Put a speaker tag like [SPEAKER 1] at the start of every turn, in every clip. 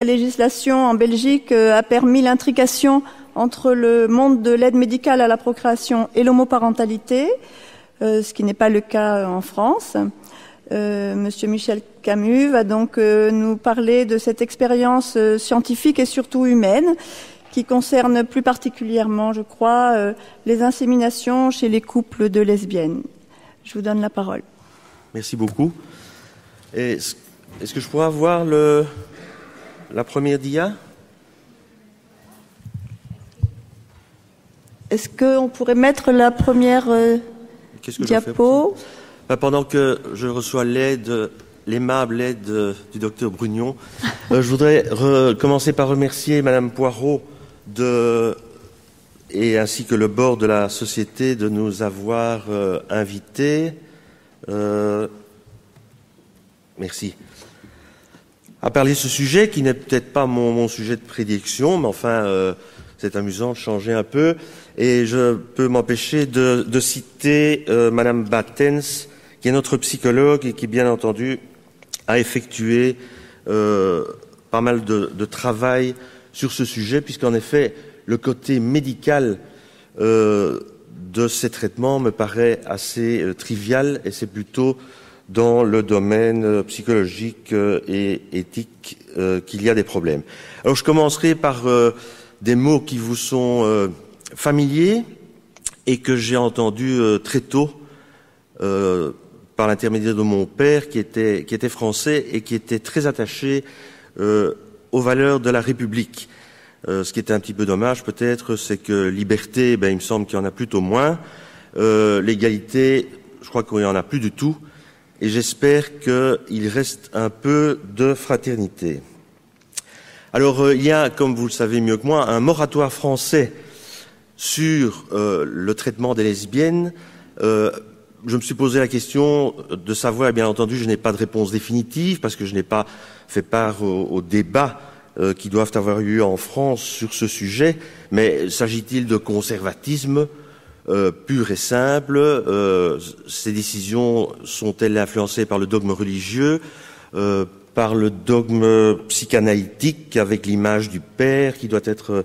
[SPEAKER 1] La législation en Belgique a permis l'intrication entre le monde de l'aide médicale à la procréation et l'homoparentalité, ce qui n'est pas le cas en France. Monsieur Michel Camus va donc nous parler de cette expérience scientifique et surtout humaine qui concerne plus particulièrement, je crois, les inséminations chez les couples de lesbiennes. Je vous donne la parole.
[SPEAKER 2] Merci beaucoup. Est-ce que je pourrais avoir la première dia?
[SPEAKER 1] Est-ce qu'on pourrait mettre la première diapo?
[SPEAKER 2] Pendant que je reçois l'aimable aide du docteur Brugnon, je voudrais commencer par remercier Madame Poirot et ainsi que le board de la société de nous avoir invités. Merci. À parler de ce sujet qui n'est peut-être pas mon sujet de prédilection, mais enfin, c'est amusant de changer un peu. Et je peux m'empêcher de citer Madame Battens, qui est notre psychologue et qui, bien entendu, a effectué pas mal de travail sur ce sujet, puisqu'en effet, le côté médical de ces traitements me paraît assez trivial, et c'est plutôt dans le domaine psychologique et éthique qu'il y a des problèmes. Alors, je commencerai par des mots qui vous sont familiers et que j'ai entendus très tôt par l'intermédiaire de mon père qui était français et qui était très attaché aux valeurs de la République. Ce qui est un petit peu dommage peut-être, c'est que liberté, il me semble qu'il y en a plutôt moins. L'égalité, je crois qu'il n'y en a plus du tout. Et j'espère qu'il reste un peu de fraternité. Alors, il y a, comme vous le savez mieux que moi, un moratoire français sur le traitement des lesbiennes. Je me suis posé la question de savoir, et bien entendu, je n'ai pas de réponse définitive parce que je n'ai pas fait part aux débats qui doivent avoir eu en France sur ce sujet. Mais s'agit-il de conservatisme pur et simple? Ces décisions sont-elles influencées par le dogme religieux, par le dogme psychanalytique avec l'image du père qui doit être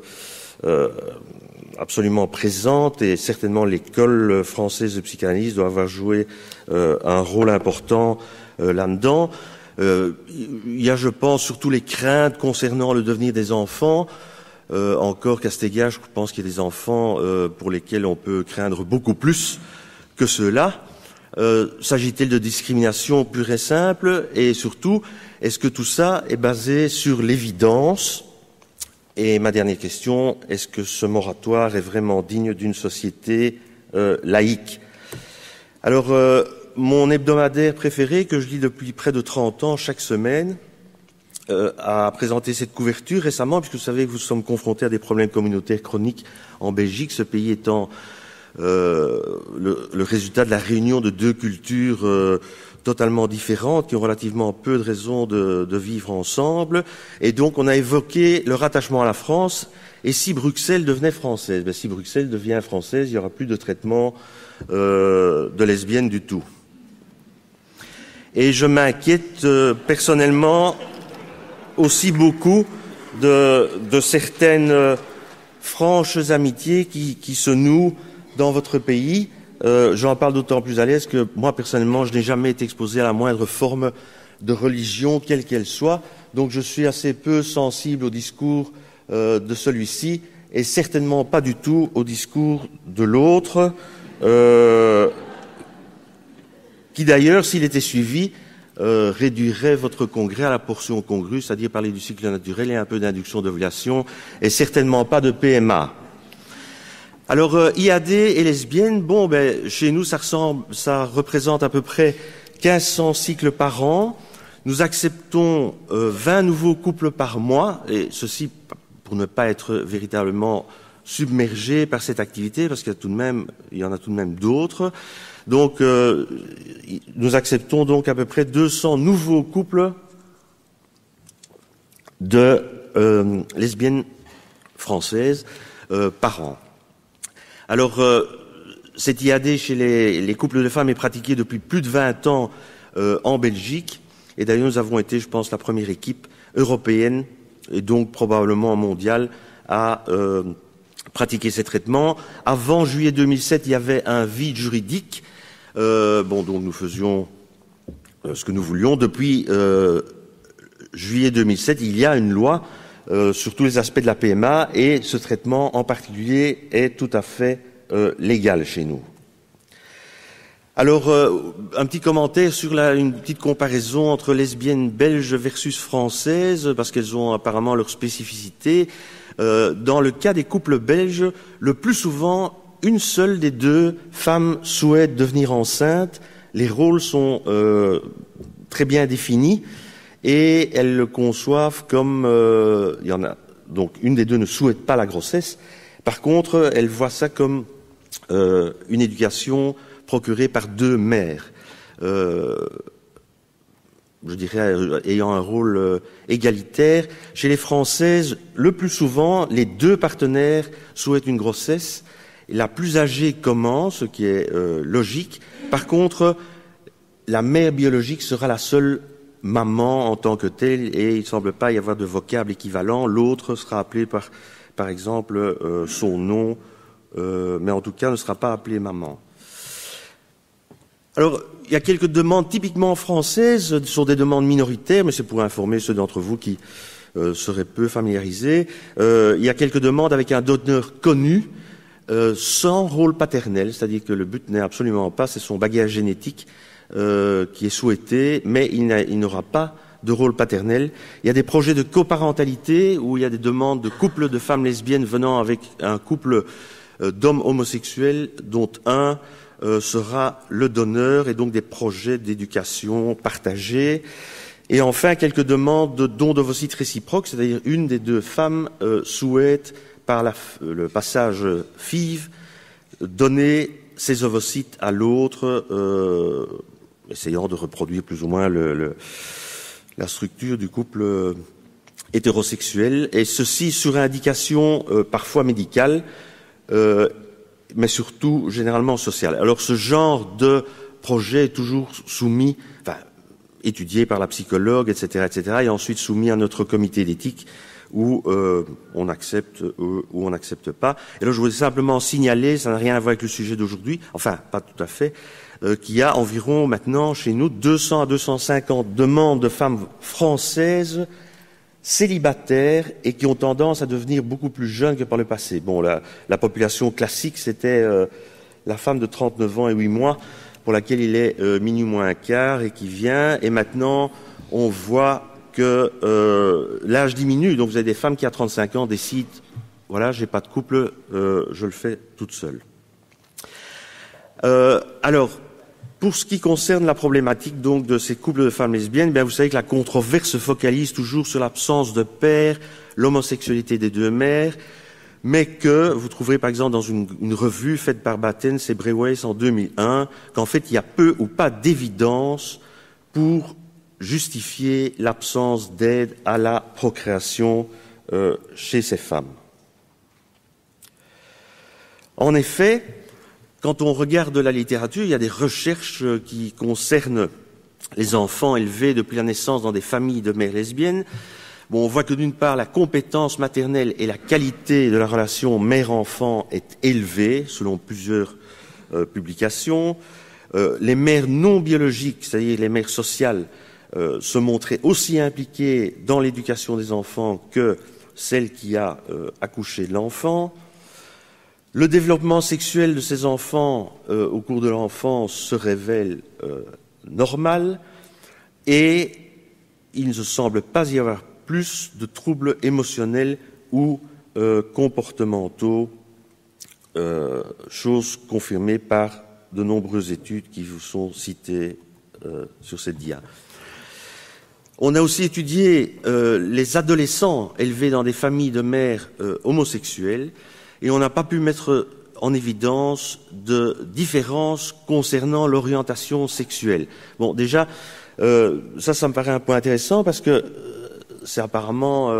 [SPEAKER 2] absolument présente, et certainement l'école française de psychanalyse doit avoir joué un rôle important là-dedans. Il y a, je pense, surtout les craintes concernant le devenir des enfants. Encore Castegar, je pense qu'il y a des enfants pour lesquels on peut craindre beaucoup plus que ceux-là. S'agit-il de discrimination pure et simple? Et surtout, est-ce que tout ça est basé sur l'évidence? Et ma dernière question, est-ce que ce moratoire est vraiment digne d'une société laïque? Alors, mon hebdomadaire préféré, que je lis depuis près de 30 ans, chaque semaine, a présenté cette couverture récemment, puisque vous savez que nous sommes confrontés à des problèmes communautaires chroniques en Belgique, ce pays étant le résultat de la réunion de deux cultures totalement différentes, qui ont relativement peu de raisons de vivre ensemble. Et donc, on a évoqué le rattachement à la France. Et si Bruxelles devenait française? Si Bruxelles devient française, il n'y aura plus de traitement de lesbiennes du tout. Et je m'inquiète personnellement aussi beaucoup de certaines franches amitiés qui se nouent dans votre pays. J'en parle d'autant plus à l'aise que moi, personnellement, je n'ai jamais été exposé à la moindre forme de religion, quelle qu'elle soit. Donc je suis assez peu sensible au discours de celui-ci et certainement pas du tout au discours de l'autre, qui d'ailleurs, s'il était suivi, réduirait votre congrès à la portion congrue, c'est-à-dire parler du cycle naturel et un peu d'induction d'ovulation, et certainement pas de PMA. Alors, IAD et lesbiennes, chez nous, ça représente à peu près 1500 cycles par an. Nous acceptons 20 nouveaux couples par mois, et ceci pour ne pas être véritablement submergé par cette activité, parce qu'il y en a tout de même d'autres. Donc, nous acceptons donc à peu près 200 nouveaux couples de lesbiennes françaises par an. Alors, cette IAD chez les couples de femmes est pratiquée depuis plus de 20 ans, en Belgique. Et d'ailleurs, nous avons été, je pense, la première équipe européenne à et donc probablement mondial, à pratiquer ces traitements. Avant juillet 2007, il y avait un vide juridique. Donc nous faisions ce que nous voulions. Depuis juillet 2007, il y a une loi sur tous les aspects de la PMA, et ce traitement en particulier est tout à fait légal chez nous. Alors, un petit commentaire sur une petite comparaison entre lesbiennes belges versus françaises, parce qu'elles ont apparemment leur spécificité. Dans le cas des couples belges, le plus souvent, une seule des deux femmes souhaite devenir enceinte. Les rôles sont très bien définis et elles le conçoivent comme il y en a. Donc, une des deux ne souhaite pas la grossesse. Par contre, elles voient ça comme une éducation procurée par deux mères, je dirais ayant un rôle égalitaire. Chez les Françaises, le plus souvent, les deux partenaires souhaitent une grossesse. La plus âgée commence, ce qui est logique. Par contre, la mère biologique sera la seule maman en tant que telle, et il ne semble pas y avoir de vocable équivalent. L'autre sera appelé par exemple, son nom, mais en tout cas ne sera pas appelée maman. Alors, il y a quelques demandes typiquement françaises, ce sont des demandes minoritaires, mais c'est pour informer ceux d'entre vous qui seraient peu familiarisés. Il y a quelques demandes avec un donneur connu, sans rôle paternel, c'est-à-dire que le but n'est absolument pas, c'est son bagage génétique qui est souhaité, mais il n'aura pas de rôle paternel. Il y a des projets de coparentalité où il y a des demandes de couples de femmes lesbiennes venant avec un couple d'hommes homosexuels dont un sera le donneur, et donc des projets d'éducation partagés. Et enfin, quelques demandes de dons d'ovocytes réciproques, c'est-à-dire une des deux femmes souhaite, par le passage FIV, donner ses ovocytes à l'autre, essayant de reproduire plus ou moins la structure du couple hétérosexuel, et ceci sur indication parfois médicale, mais surtout généralement sociale. Alors ce genre de projet est toujours soumis, étudié par la psychologue, etc., et ensuite soumis à notre comité d'éthique où on accepte ou on n'accepte pas. Et là, je voulais simplement signaler, ça n'a rien à voir avec le sujet d'aujourd'hui, enfin pas tout à fait, qu'il y a environ maintenant chez nous 200 à 250 demandes de femmes françaises célibataires et qui ont tendance à devenir beaucoup plus jeunes que par le passé. Bon, la population classique, c'était la femme de 39 ans et 8 mois, pour laquelle il est minuit moins un quart et qui vient. Et maintenant, on voit que l'âge diminue. Donc, vous avez des femmes qui, à 35 ans, décident, voilà, j'ai pas de couple, je le fais toute seule. Alors, pour ce qui concerne la problématique donc de ces couples de femmes lesbiennes, bien vous savez que la controverse se focalise toujours sur l'absence de père, l'homosexualité des deux mères, mais que vous trouverez par exemple dans une revue faite par Battens et Breweis en 2001, qu'en fait il y a peu ou pas d'évidence pour justifier l'absence d'aide à la procréation chez ces femmes. En effet, quand on regarde la littérature, il y a des recherches qui concernent les enfants élevés depuis la naissance dans des familles de mères lesbiennes. Bon, on voit que d'une part, la compétence maternelle et la qualité de la relation mère-enfant est élevée, selon plusieurs publications. Les mères non biologiques, c'est-à-dire les mères sociales, se montraient aussi impliquées dans l'éducation des enfants que celle qui a accouché de l'enfant. Le développement sexuel de ces enfants au cours de l'enfance se révèle normal, et il ne semble pas y avoir plus de troubles émotionnels ou comportementaux, chose confirmée par de nombreuses études qui vous sont citées sur cette dia. On a aussi étudié les adolescents élevés dans des familles de mères homosexuelles, et on n'a pas pu mettre en évidence de différences concernant l'orientation sexuelle. Bon, déjà, ça me paraît un point intéressant parce que c'est apparemment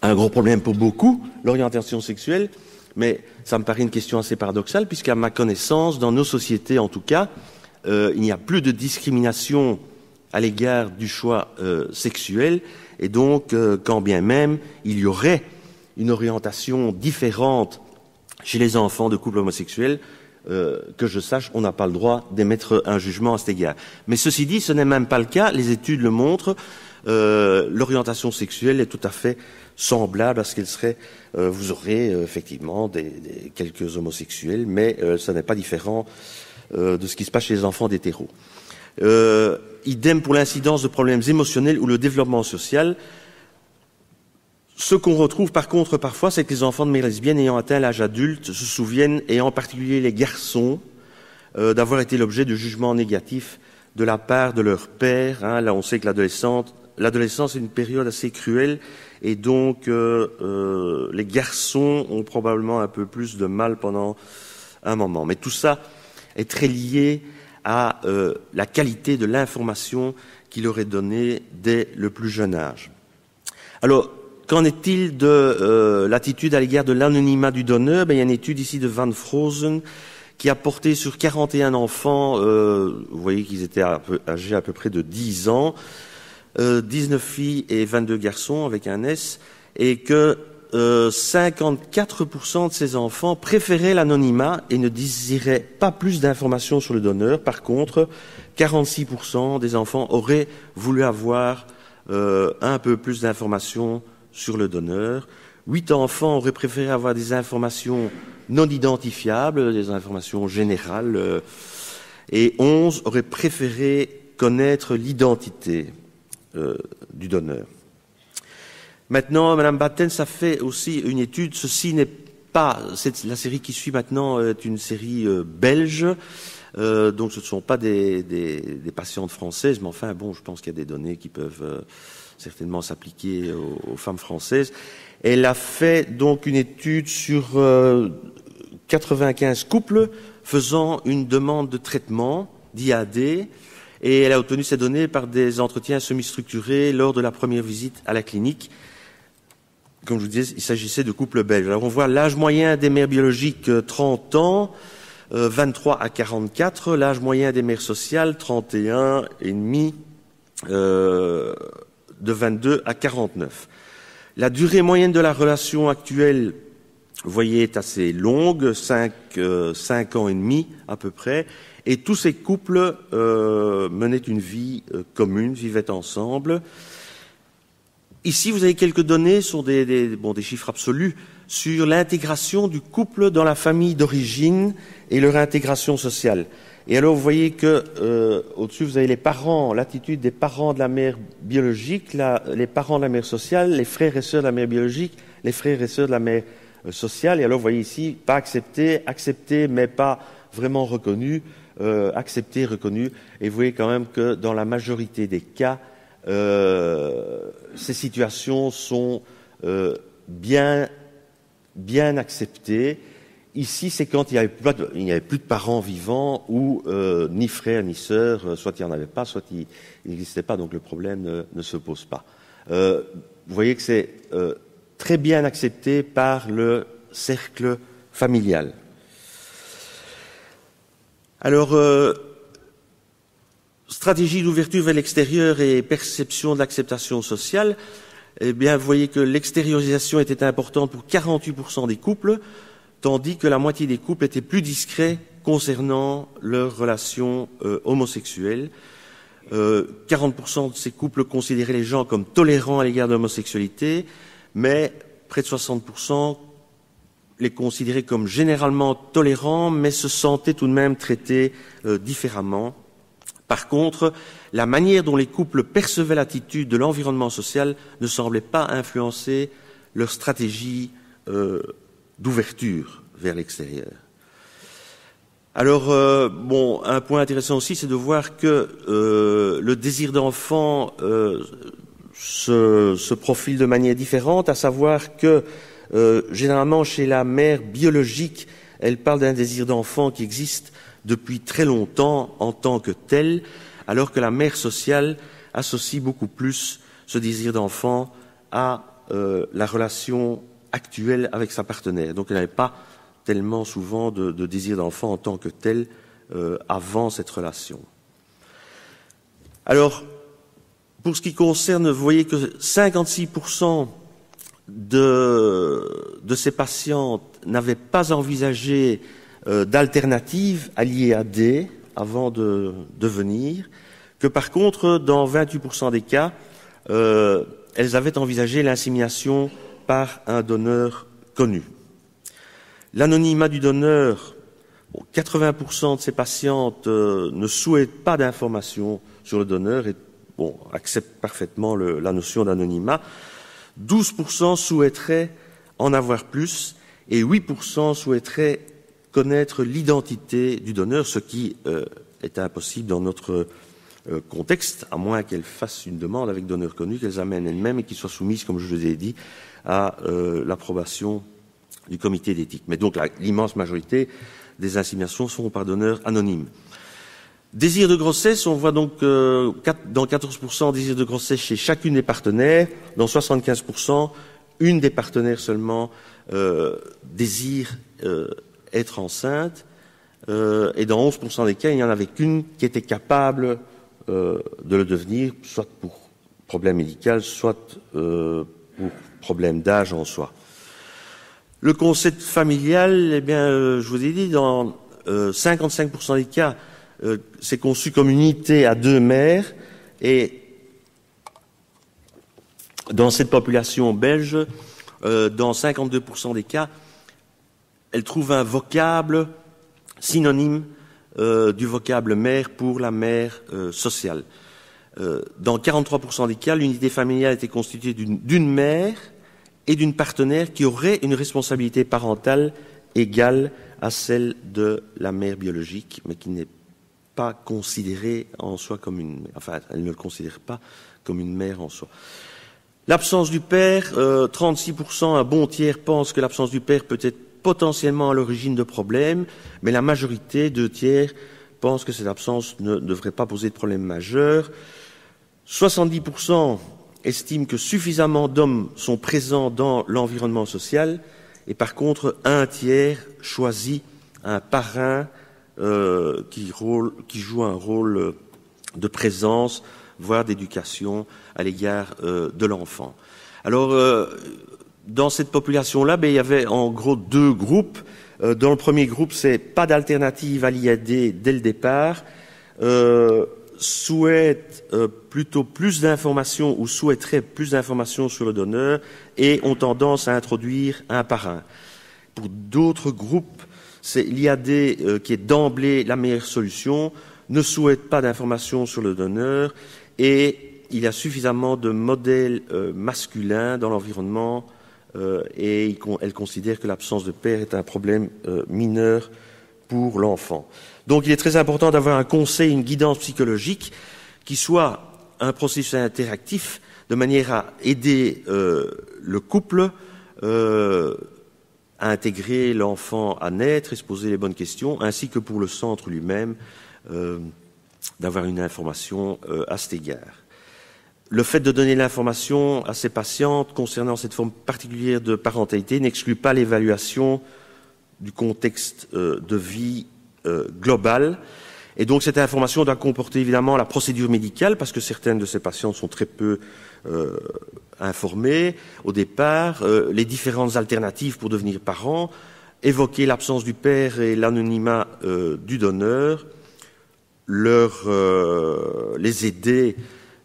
[SPEAKER 2] un gros problème pour beaucoup, l'orientation sexuelle, mais ça me paraît une question assez paradoxale puisqu'à ma connaissance, dans nos sociétés en tout cas, il n'y a plus de discrimination à l'égard du choix sexuel, et donc quand bien même il y aurait une orientation différente chez les enfants de couples homosexuels, que je sache, on n'a pas le droit d'émettre un jugement à cet égard. Mais ceci dit, ce n'est même pas le cas, les études le montrent, l'orientation sexuelle est tout à fait semblable à ce qu'elle serait. Vous aurez effectivement quelques homosexuels, mais ce n'est pas différent de ce qui se passe chez les enfants d'hétéros. Idem pour l'incidence de problèmes émotionnels ou le développement social. Ce qu'on retrouve par contre parfois, c'est que les enfants de mères lesbiennes ayant atteint l'âge adulte se souviennent, et en particulier les garçons, d'avoir été l'objet de jugements négatifs de la part de leur père. Là, on sait que l'adolescence est une période assez cruelle, et donc les garçons ont probablement un peu plus de mal pendant un moment. Mais tout ça est très lié à la qualité de l'information qu'il leur est donnée dès le plus jeune âge. Alors, qu'en est-il de l'attitude à l'égard de l'anonymat du donneur? Il y a une étude ici de Van Frozen qui a porté sur 41 enfants, vous voyez qu'ils étaient âgés à peu près de 10 ans, 19 filles et 22 garçons avec un S, et que 54% de ces enfants préféraient l'anonymat et ne désiraient pas plus d'informations sur le donneur. Par contre, 46% des enfants auraient voulu avoir un peu plus d'informations sur le donneur. 8 enfants auraient préféré avoir des informations non identifiables, des informations générales, et 11 auraient préféré connaître l'identité du donneur. Maintenant, Madame Battens a fait aussi une étude. Ceci n'est pas... La série qui suit maintenant est une série belge, donc ce ne sont pas des patientes françaises, mais enfin, bon, je pense qu'il y a des données qui peuvent certainement s'appliquer aux femmes françaises. Elle a fait donc une étude sur 95 couples faisant une demande de traitement d'IAD, et elle a obtenu ces données par des entretiens semi-structurés lors de la première visite à la clinique. Comme je vous disais, il s'agissait de couples belges. Alors on voit l'âge moyen des mères biologiques 30 ans, 23 à 44, l'âge moyen des mères sociales 31 et demi, de 22 à 49. La durée moyenne de la relation actuelle, vous voyez, est assez longue, 5 ans et demi à peu près, et tous ces couples menaient une vie commune, vivaient ensemble. Ici, vous avez quelques données sur des chiffres absolus sur l'intégration du couple dans la famille d'origine et leur intégration sociale. Et alors, vous voyez que au-dessus, vous avez les parents, l'attitude des parents de la mère biologique, les parents de la mère sociale, les frères et sœurs de la mère biologique, les frères et sœurs de la mère sociale. Et alors, vous voyez ici, pas accepté, accepté, mais pas vraiment reconnu, accepté, reconnu. Et vous voyez quand même que dans la majorité des cas, ces situations sont bien acceptées. Ici, c'est quand il n'y avait plus de parents vivants ou ni frères ni sœurs, soit il n'y en avait pas, soit il n'existait pas, donc le problème ne se pose pas. Vous voyez que c'est très bien accepté par le cercle familial. Alors, stratégie d'ouverture vers l'extérieur et perception de l'acceptation sociale, eh bien, vous voyez que l'extériorisation était importante pour 48% des couples, tandis que la moitié des couples étaient plus discrets concernant leurs relations homosexuelles. 40% de ces couples considéraient les gens comme tolérants à l'égard de l'homosexualité, mais près de 60% les considéraient comme généralement tolérants, mais se sentaient tout de même traités différemment. Par contre, la manière dont les couples percevaient l'attitude de l'environnement social ne semblait pas influencer leur stratégie d'ouverture vers l'extérieur. Alors, un point intéressant aussi, c'est de voir que le désir d'enfant se profile de manière différente, à savoir que généralement chez la mère biologique, elle parle d'un désir d'enfant qui existe depuis très longtemps en tant que tel, alors que la mère sociale associe beaucoup plus ce désir d'enfant à la relation actuelle avec sa partenaire. Donc elle n'avait pas tellement souvent de désir d'enfant en tant que tel avant cette relation. Alors, Pour ce qui concerne, vous voyez que 56% de ces patientes n'avaient pas envisagé d'alternative à l'IAD avant de venir, que par contre, dans 28% des cas, elles avaient envisagé l'insémination par un donneur connu. L'anonymat du donneur, 80% de ces patientes ne souhaitent pas d'informations sur le donneur et acceptent parfaitement la notion d'anonymat. 12% souhaiteraient en avoir plus et 8% souhaiteraient connaître l'identité du donneur, ce qui est impossible dans notre contexte, à moins qu'elles fassent une demande avec donneur connu, qu'elles amènent elles-mêmes et qu'ils soient soumises, comme je vous ai dit, à l'approbation du comité d'éthique. Mais donc l'immense majorité des inséminations sont par donneur anonyme. Désir de grossesse, on voit donc dans 14% désir de grossesse chez chacune des partenaires, dans 75%, une des partenaires seulement désire être enceinte, et dans 11% des cas, il n'y en avait qu'une qui était capable de le devenir, soit pour problème médical, soit pour problème d'âge en soi. Le concept familial, eh bien, je vous ai dit, dans 55% des cas, c'est conçu comme une unité à deux mères, et dans cette population belge, dans 52% des cas, elle trouve un vocable synonyme du vocable mère pour la mère sociale. Dans 43% des cas, l'unité familiale était constituée d'une mère et d'une partenaire qui aurait une responsabilité parentale égale à celle de la mère biologique, mais qui n'est pas considérée en soi comme une mère. Enfin, elle ne le considère pas comme une mère en soi. L'absence du père, 36%, un bon tiers pense que l'absence du père peut être potentiellement à l'origine de problèmes, mais la majorité, 2 tiers, pense que cette absence ne devrait pas poser de problème majeur. 70% estiment que suffisamment d'hommes sont présents dans l'environnement social, et par contre, 1 tiers choisit un parrain qui joue un rôle de présence, voire d'éducation à l'égard de l'enfant. Alors, dans cette population-là, il y avait en gros 2 groupes. Dans le premier groupe, c'est pas d'alternative à l'IAD dès le départ, souhaitent plutôt plus d'informations ou souhaiteraient plus d'informations sur le donneur et ont tendance à introduire un parrain. Pour d'autres groupes, c'est l'IAD qui est d'emblée la meilleure solution, ne souhaite pas d'informations sur le donneur et il y a suffisamment de modèles masculins dans l'environnement et elle considère que l'absence de père est un problème mineur pour l'enfant. Donc il est très important d'avoir un conseil, une guidance psychologique qui soit un processus interactif de manière à aider le couple à intégrer l'enfant à naître et se poser les bonnes questions, ainsi que pour le centre lui-même d'avoir une information à cet égard. Le fait de donner l'information à ces patientes concernant cette forme particulière de parentalité n'exclut pas l'évaluation du contexte de vie global. Et donc cette information doit comporter évidemment la procédure médicale, parce que certaines de ces patientes sont très peu informées au départ, les différentes alternatives pour devenir parent, évoquer l'absence du père et l'anonymat du donneur, les aider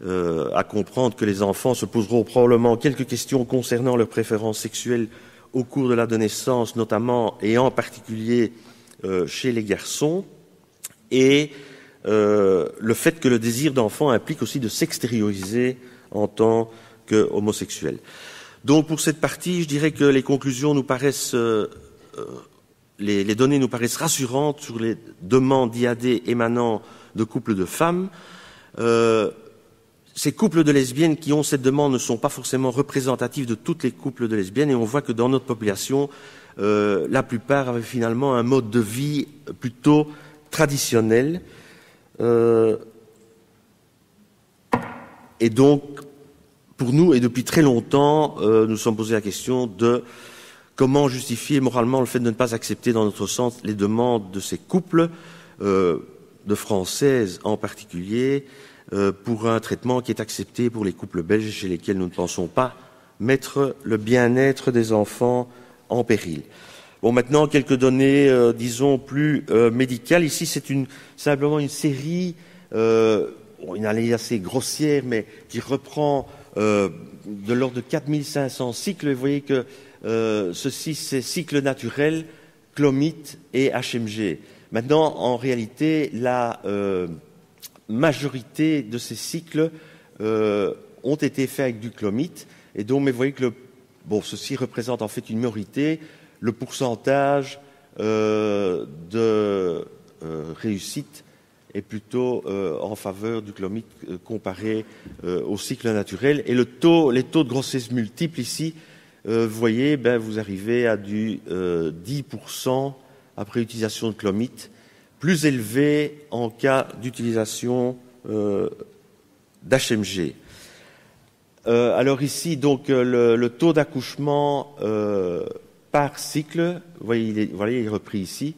[SPEAKER 2] à comprendre que les enfants se poseront probablement quelques questions concernant leurs préférences sexuelles au cours de l'adolescence, notamment et en particulier chez les garçons, et le fait que le désir d'enfant implique aussi de s'extérioriser en tant qu'homosexuel. Donc pour cette partie, je dirais que les conclusions nous paraissent, les données nous paraissent rassurantes sur les demandes d'IAD émanant de couples de femmes. Ces couples de lesbiennes qui ont cette demande ne sont pas forcément représentatifs de tous les couples de lesbiennes, et on voit que dans notre population, la plupart avaient finalement un mode de vie plutôt traditionnel. Et donc, pour nous, et depuis très longtemps, nous sommes posé la question de comment justifier moralement le fait de ne pas accepter dans notre sens les demandes de ces couples, de Françaises en particulier, pour un traitement qui est accepté pour les couples belges chez lesquels nous ne pensons pas mettre le bien-être des enfants en péril. Bon, maintenant, quelques données, disons, plus médicales. Ici, c'est simplement une série, une analyse assez grossière, mais qui reprend de l'ordre de 4500 cycles. Et vous voyez que ceci, c'est cycles naturels, clomite et HMG. Maintenant, en réalité, la majorité de ces cycles ont été faits avec du clomite. Et donc, mais vous voyez que ceci représente en fait une minorité. Le pourcentage de réussite est plutôt en faveur du clomite comparé au cycle naturel. Et les taux de grossesse multiples ici, vous voyez, vous arrivez à du 10% après utilisation de clomite, plus élevé en cas d'utilisation d'HMG. Alors ici, donc, le taux d'accouchement par cycle, vous voyez, il est repris ici.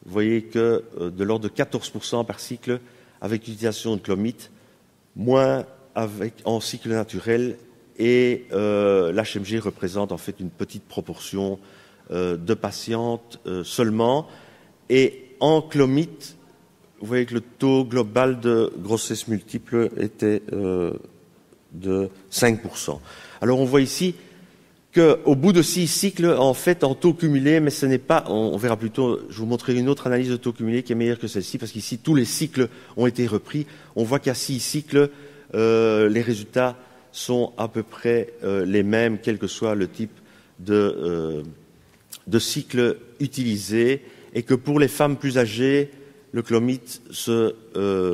[SPEAKER 2] Vous voyez que de l'ordre de 14% par cycle avec l'utilisation de clomite, moins en cycle naturel, et l'HMG représente en fait une petite proportion de patientes seulement. Et en clomite, vous voyez que le taux global de grossesse multiple était de 5%. Alors on voit ici qu'au bout de 6 cycles, en fait, en taux cumulé, mais ce n'est pas, on verra plutôt, je vous montrerai une autre analyse de taux cumulé qui est meilleure que celle-ci, parce qu'ici, tous les cycles ont été repris. On voit qu'à 6 cycles, les résultats sont à peu près les mêmes, quel que soit le type de cycle utilisé, et que pour les femmes plus âgées, le clomite se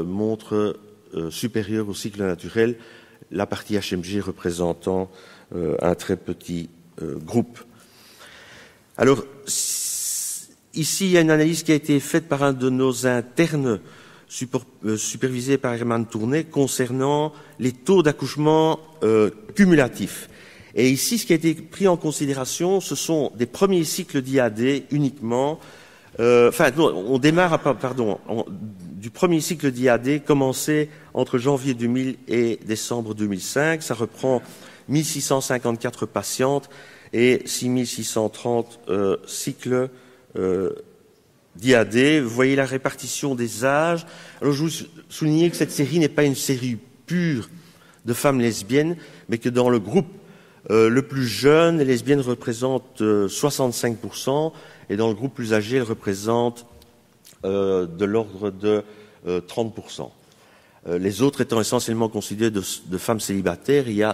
[SPEAKER 2] montre supérieur au cycle naturel, la partie HMG représentant un très petit groupe. Alors, ici, il y a une analyse qui a été faite par un de nos internes, supervisé par Herman Tournet, concernant les taux d'accouchement cumulatifs. Et ici, ce qui a été pris en considération, ce sont des premiers cycles d'IAD uniquement. On démarre du premier cycle d'IAD commencé entre janvier 2000 et décembre 2005. Ça reprend 1654 patientes et 6630 cycles d'IAD. Vous voyez la répartition des âges. Alors, je vous souligne que cette série n'est pas une série pure de femmes lesbiennes, mais que dans le groupe le plus jeune, les lesbiennes représentent 65%, et dans le groupe plus âgé, elles représentent de l'ordre de 30%. Les autres étant essentiellement considérés de femmes célibataires, il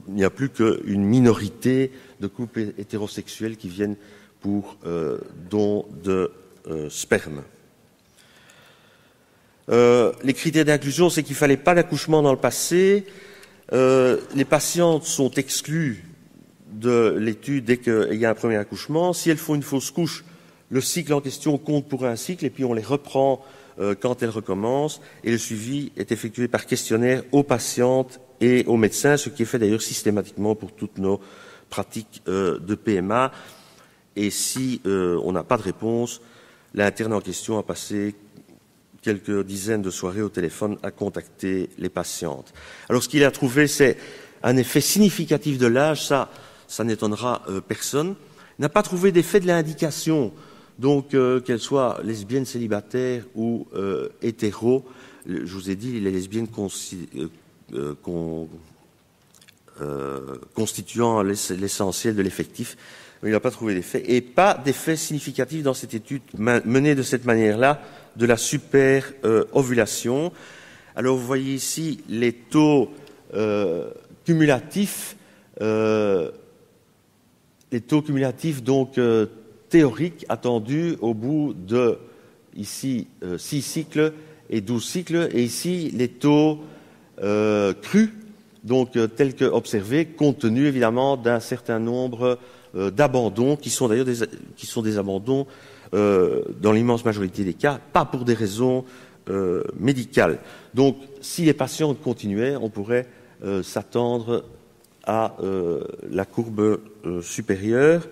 [SPEAKER 2] n'y a plus qu'une minorité de couples hétérosexuels qui viennent pour don de sperme. Les critères d'inclusion, c'est qu'il ne fallait pas d'accouchement dans le passé. Les patientes sont exclues de l'étude dès qu'il y a un premier accouchement. Si elles font une fausse couche, le cycle en question compte pour un cycle et puis on les reprend quand elles recommencent. Et le suivi est effectué par questionnaire aux patientes et aux médecins, ce qui est fait d'ailleurs systématiquement pour toutes nos pratiques de PMA. Et si on n'a pas de réponse, l'interne en question a passé quelques dizaines de soirées au téléphone à contacter les patientes. Alors ce qu'il a trouvé, c'est un effet significatif de l'âge, ça n'étonnera personne. Il n'a pas trouvé d'effet de l'indication, donc qu'elles soient lesbiennes célibataires ou hétéros. Je vous ai dit, les lesbiennes constituant l'essentiel de l'effectif. Il n'a pas trouvé d'effet, et pas d'effet significatif dans cette étude menée de cette manière-là de la super-ovulation. Alors vous voyez ici les taux cumulatifs, donc théoriques attendus au bout de ici 6 cycles et 12 cycles, et ici les taux crus, donc tels qu'observés, compte tenu évidemment d'un certain nombre d'abandons, qui sont d'ailleurs des abandons dans l'immense majorité des cas, pas pour des raisons médicales. Donc, si les patients continuaient, on pourrait s'attendre à la courbe supérieure.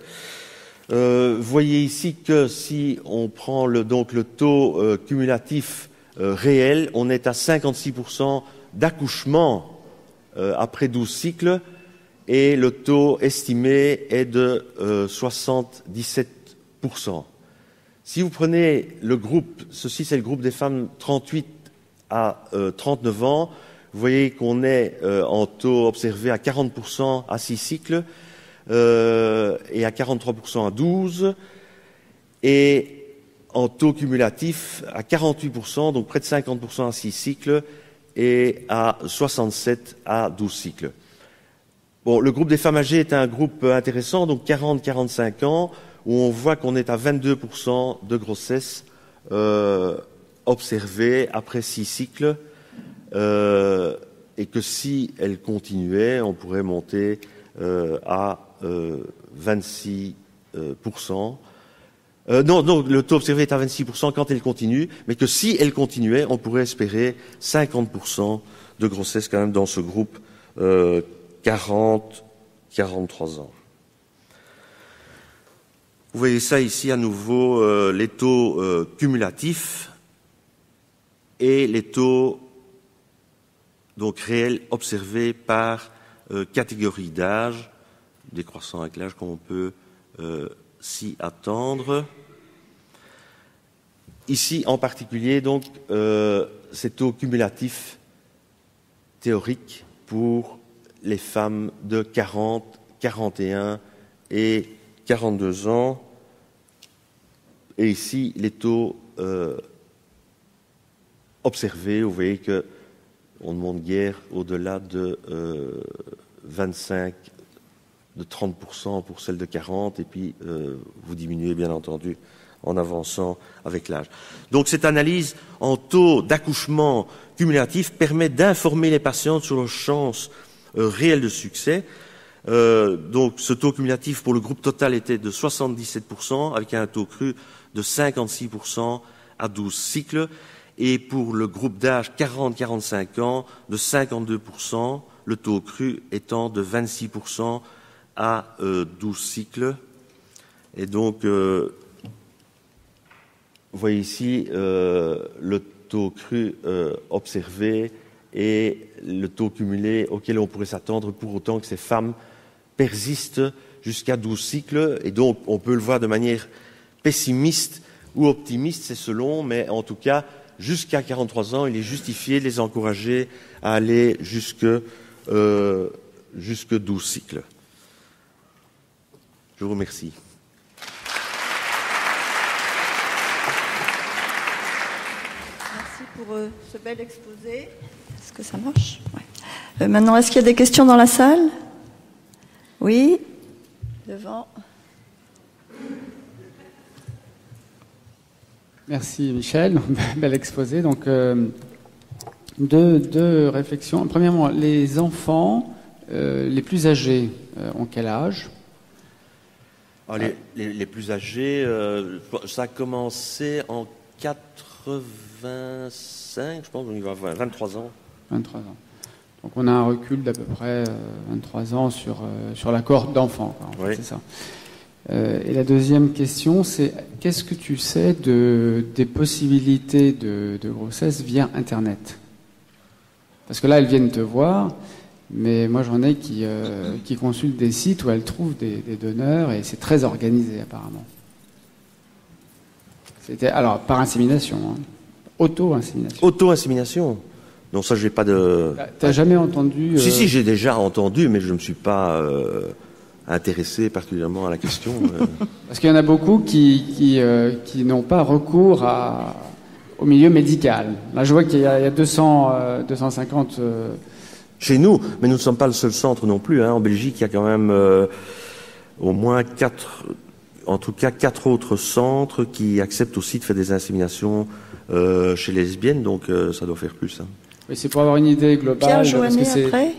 [SPEAKER 2] Vous voyez ici que si on prend le taux cumulatif réel, on est à 56% d'accouchement après 12 cycles, et le taux estimé est de 77%. Si vous prenez le groupe, ceci c'est le groupe des femmes 38 à 39 ans, vous voyez qu'on est en taux observé à 40% à 6 cycles et à 43% à 12, et en taux cumulatif à 48%, donc près de 50% à 6 cycles et à 67 à 12 cycles. Bon, le groupe des femmes âgées est un groupe intéressant, donc 40-45 ans, où on voit qu'on est à 22% de grossesse observée après 6 cycles, et que si elle continuait, on pourrait monter à 26%. Non, le taux observé est à 26% quand elle continue, mais que si elle continuait, on pourrait espérer 50% de grossesse quand même dans ce groupe 40-43 ans. Vous voyez ça ici à nouveau, les taux cumulatifs et les taux donc réels observés par catégorie d'âge, décroissant avec l'âge comme on peut s'y attendre. Ici en particulier donc ces taux cumulatifs théoriques pour les femmes de 40, 41 et 42 ans, et ici les taux observés, vous voyez que on ne monte guère au-delà de 25, de 30% pour celles de 40, et puis vous diminuez bien entendu en avançant avec l'âge. Donc cette analyse en taux d'accouchement cumulatif permet d'informer les patientes sur leurs chances réelles de succès. Donc ce taux cumulatif pour le groupe total était de 77%, avec un taux cru de 56% à 12 cycles, et pour le groupe d'âge 40-45 ans de 52%, le taux cru étant de 26% à 12 cycles. Et donc, vous voyez ici le taux cru observé et le taux cumulé auquel on pourrait s'attendre pour autant que ces femmes persistent jusqu'à 12 cycles. Et donc, on peut le voir de manière pessimiste ou optimiste, c'est selon, mais en tout cas, jusqu'à 43 ans, il est justifié de les encourager à aller jusque 12 cycles. Je vous remercie.
[SPEAKER 1] Merci pour ce bel exposé. Est-ce que ça marche? Ouais. Maintenant, est-ce qu'il y a des questions dans la salle? Oui, devant.
[SPEAKER 3] Merci Michel, bel exposé. Donc deux réflexions. Premièrement, les enfants les plus âgés ont quel âge?
[SPEAKER 2] Les plus âgés, ça a commencé en 85, je pense, on y va 23 ans.
[SPEAKER 3] 23 ans. Donc on a un recul d'à peu près 23 ans sur la cohorte d'enfants. Oui. C'est ça. Et la deuxième question, c'est qu'est-ce que tu sais des possibilités de grossesse via Internet? Parce que là, elles viennent te voir, mais moi j'en ai qui consultent des sites où elles trouvent des donneurs, et c'est très organisé apparemment. Alors, par insémination, hein. Auto-insémination.
[SPEAKER 2] Auto-insémination. Non, ça, j'ai pas de...
[SPEAKER 3] T'as jamais entendu...
[SPEAKER 2] Si, j'ai déjà entendu, mais je ne me suis pas intéressé particulièrement à la question.
[SPEAKER 3] Parce qu'il y en a beaucoup qui n'ont pas recours au milieu médical. Là, je vois qu'il y a 250...
[SPEAKER 2] Chez nous, mais nous ne sommes pas le seul centre non plus. Hein. En Belgique, il y a quand même au moins 4 autres centres qui acceptent aussi de faire des inséminations chez les lesbiennes, donc ça doit faire plus. Hein.
[SPEAKER 3] Oui, c'est pour avoir une idée globale.
[SPEAKER 1] Pierre Joannet, après.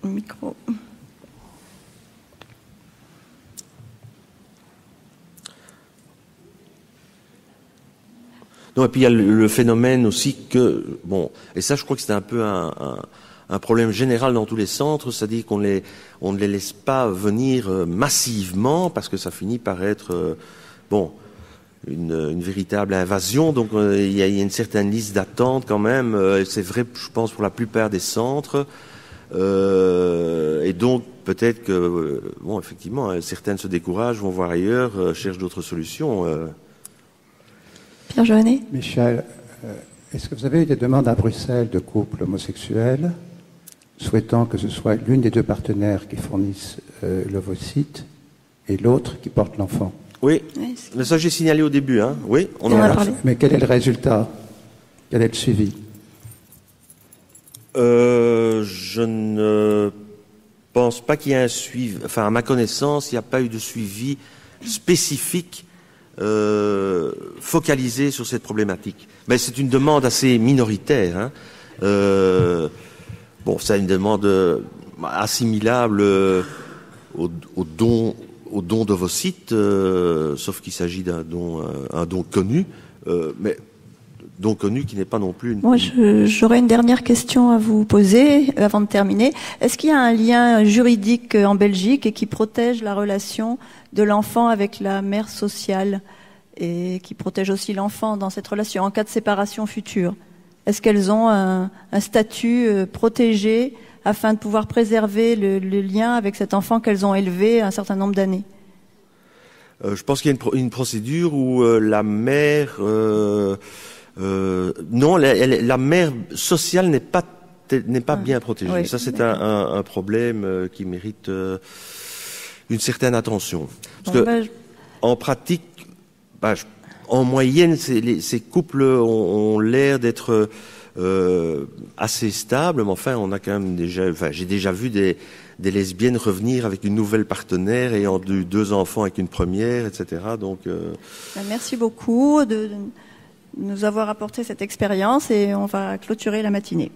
[SPEAKER 1] Micro.
[SPEAKER 2] Non, et puis il y a le phénomène aussi que, bon, et ça je crois que c'est un peu un problème général dans tous les centres, c'est-à-dire on ne les laisse pas venir massivement parce que ça finit par être, bon, une véritable invasion. Donc il y a une certaine liste d'attente quand même. C'est vrai, je pense, pour la plupart des centres. Et donc peut-être que, bon, effectivement, certaines se découragent, vont voir ailleurs, cherchent d'autres solutions.
[SPEAKER 1] Pierre Joannet.
[SPEAKER 4] Michel, est-ce que vous avez eu des demandes à Bruxelles de couples homosexuels souhaitant que ce soit l'une des deux partenaires qui fournisse l'ovocyte et l'autre qui porte l'enfant?
[SPEAKER 2] Oui, mais ça j'ai signalé au début. Hein. Oui,
[SPEAKER 1] on en a parlé.
[SPEAKER 4] Mais quel est le résultat? Quel est le suivi?
[SPEAKER 2] Je ne pense pas qu'il y ait un suivi. Enfin, à ma connaissance, il n'y a pas eu de suivi spécifique focalisé sur cette problématique. Mais c'est une demande assez minoritaire. Hein. Bon, c'est une demande assimilable au don d'ovocytes, sauf qu'il s'agit d'un don connu, mais don connu qui n'est pas non plus...
[SPEAKER 1] Moi, j'aurais une dernière question à vous poser avant de terminer. Est-ce qu'il y a un lien juridique en Belgique et qui protège la relation de l'enfant avec la mère sociale et qui protège aussi l'enfant dans cette relation en cas de séparation future? Est-ce qu'elles ont un statut protégé afin de pouvoir préserver le lien avec cet enfant qu'elles ont élevé un certain nombre d'années?
[SPEAKER 2] Je pense qu'il y a une procédure où la mère... non, la mère sociale n'est pas bien protégée. Oui, ça, c'est un problème qui mérite une certaine attention. Parce que, en pratique, en moyenne, ces couples ont l'air d'être assez stables, mais enfin, on a quand même j'ai déjà vu des lesbiennes revenir avec une nouvelle partenaire ayant eu 2 enfants avec une première, etc. Donc,
[SPEAKER 1] merci beaucoup de nous avoir apporté cette expérience et on va clôturer la matinée.